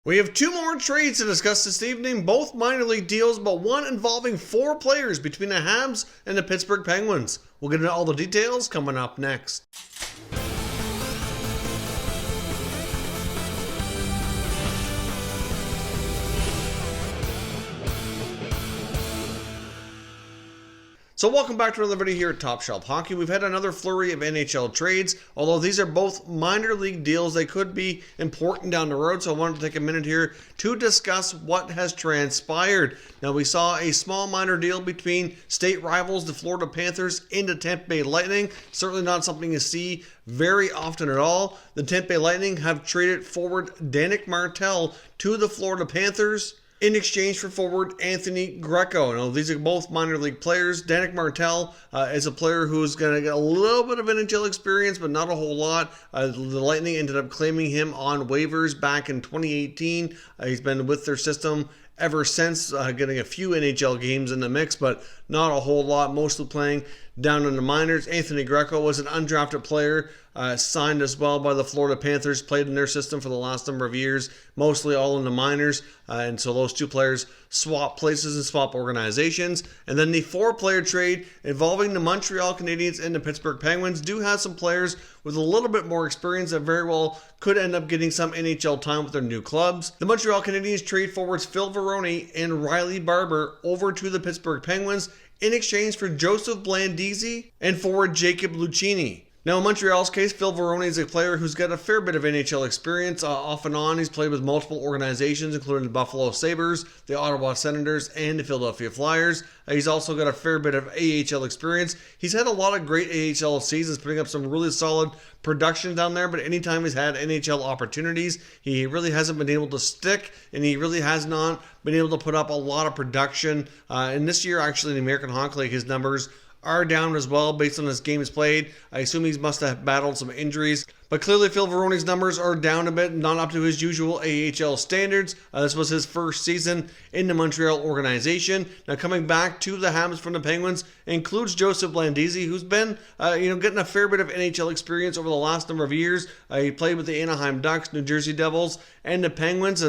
We have two more trades to discuss this evening, both minor league deals, but one involving four players between the Habs and the Pittsburgh Penguins. We'll get into all the details coming up next. So welcome back to another video here at Top Shelf Hockey. We've had another flurry of NHL trades. Although these are both minor league deals, they could be important down the road. So I wanted to take a minute here to discuss what has transpired. Now, we saw a small minor deal between state rivals, the Florida Panthers, and the Tampa Bay Lightning. Certainly not something you see very often at all. The Tampa Bay Lightning have traded forward Danick Martel to the Florida Panthers in exchange for forward Anthony Greco. Now, these are both minor league players. Danick Martel is a player who's going to get a little bit of NHL experience, but not a whole lot. The Lightning ended up claiming him on waivers back in 2018. He's been with their system ever since, getting a few NHL games in the mix, but not a whole lot, mostly playing down in the minors. Anthony Greco was an undrafted player, signed as well by the Florida Panthers, played in their system for the last number of years, mostly all in the minors, and so those two players swap places and swap organizations. And then the four-player trade involving the Montreal Canadiens and the Pittsburgh Penguins do have some players with a little bit more experience that very well could end up getting some NHL time with their new clubs. The Montreal Canadiens trade forwards Phil Varone and Riley Barber over to the Pittsburgh Penguins in exchange for Joseph Blandisi and forward Jacob Lucchini. Now, in Montreal's case, Phil Varone is a player who's got a fair bit of NHL experience. Off and on, he's played with multiple organizations, including the Buffalo Sabres, the Ottawa Senators, and the Philadelphia Flyers. He's also got a fair bit of AHL experience. He's had a lot of great AHL seasons, putting up some really solid production down there, but anytime he's had NHL opportunities, he really hasn't been able to stick, and he really has not been able to put up a lot of production. And this year, actually, in the American Hockey League, his numbers are down as well based on his games played. I assume he must have battled some injuries. But clearly Phil Varone's numbers are down a bit, not up to his usual AHL standards. This was his first season in the Montreal organization. Now, coming back to the Habs from the Penguins includes Joseph Blandisi, who's been getting a fair bit of NHL experience over the last number of years. He played with the Anaheim Ducks, New Jersey Devils, and the Penguins.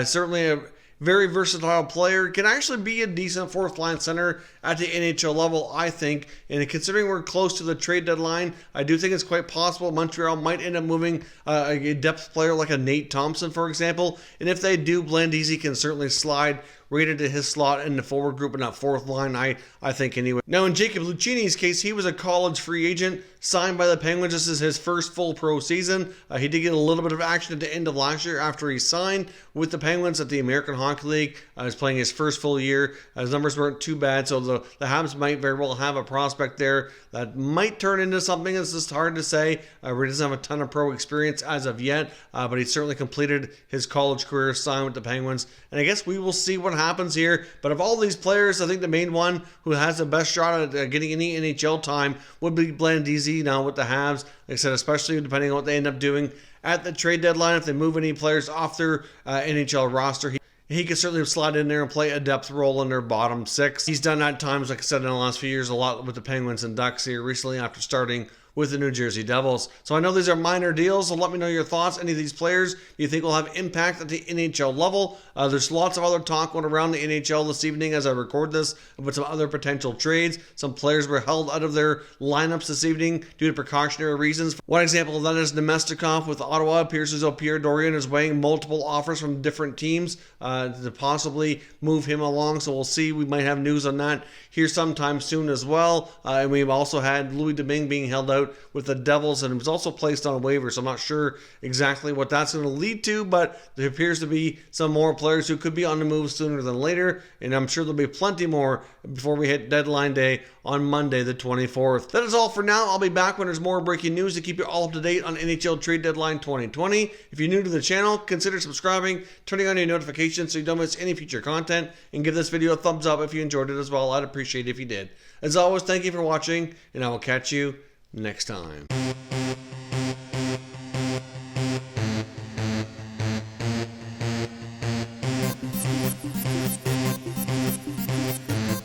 Certainly a very versatile player, can actually be a decent fourth line center at the NHL level, I think. And considering we're close to the trade deadline, I do think it's quite possible Montreal might end up moving a depth player like a Nate Thompson, for example. And if they do, Blandisi can certainly slide right into his slot in the forward group in that fourth line, I think anyway. Now, in Jacob Lucchini's case, he was a college free agent signed by the Penguins. This is his first full pro season. He did get a little bit of action at the end of last year after he signed with the Penguins at the American Hockey League. He's playing his first full year. His numbers weren't too bad, so the Habs might very well have a prospect there that might turn into something. It's just hard to say. He doesn't have a ton of pro experience as of yet, but he certainly completed his college career, signed with the Penguins. And I guess we will see what happens here. But of all these players, I think the main one who has the best shot at getting any NHL time would be Blandisi now with the Habs. Like I said, especially depending on what they end up doing at the trade deadline. If they move any players off their NHL roster, he could certainly slide in there and play a depth role in their bottom six. He's done that at times, like I said, in the last few years, a lot with the Penguins and Ducks here recently after starting with the New Jersey Devils. So I know these are minor deals, so let me know your thoughts. Any of these players you think will have impact at the NHL level? There's lots of other talk going around the NHL this evening as I record this about some other potential trades. Some players were held out of their lineups this evening due to precautionary reasons. One example of that is Nemestikov with Ottawa. It appears as though Pierre Dorion is weighing multiple offers from different teams to possibly move him along. So we'll see. We might have news on that here sometime soon as well. And we've also had Louis Domingue being held out with the Devils, and it was also placed on a waiver, so I'm not sure exactly what that's going to lead to, but there appears to be some more players who could be on the move sooner than later, and I'm sure there'll be plenty more before we hit deadline day on Monday the 24th. That is all for now. I'll be back when there's more breaking news to keep you all up to date on NHL Trade Deadline 2020. If you're new to the channel, consider subscribing, turning on your notifications so you don't miss any future content, and give this video a thumbs up if you enjoyed it as well. I'd appreciate it if you did. As always, thank you for watching, and I will catch you next time.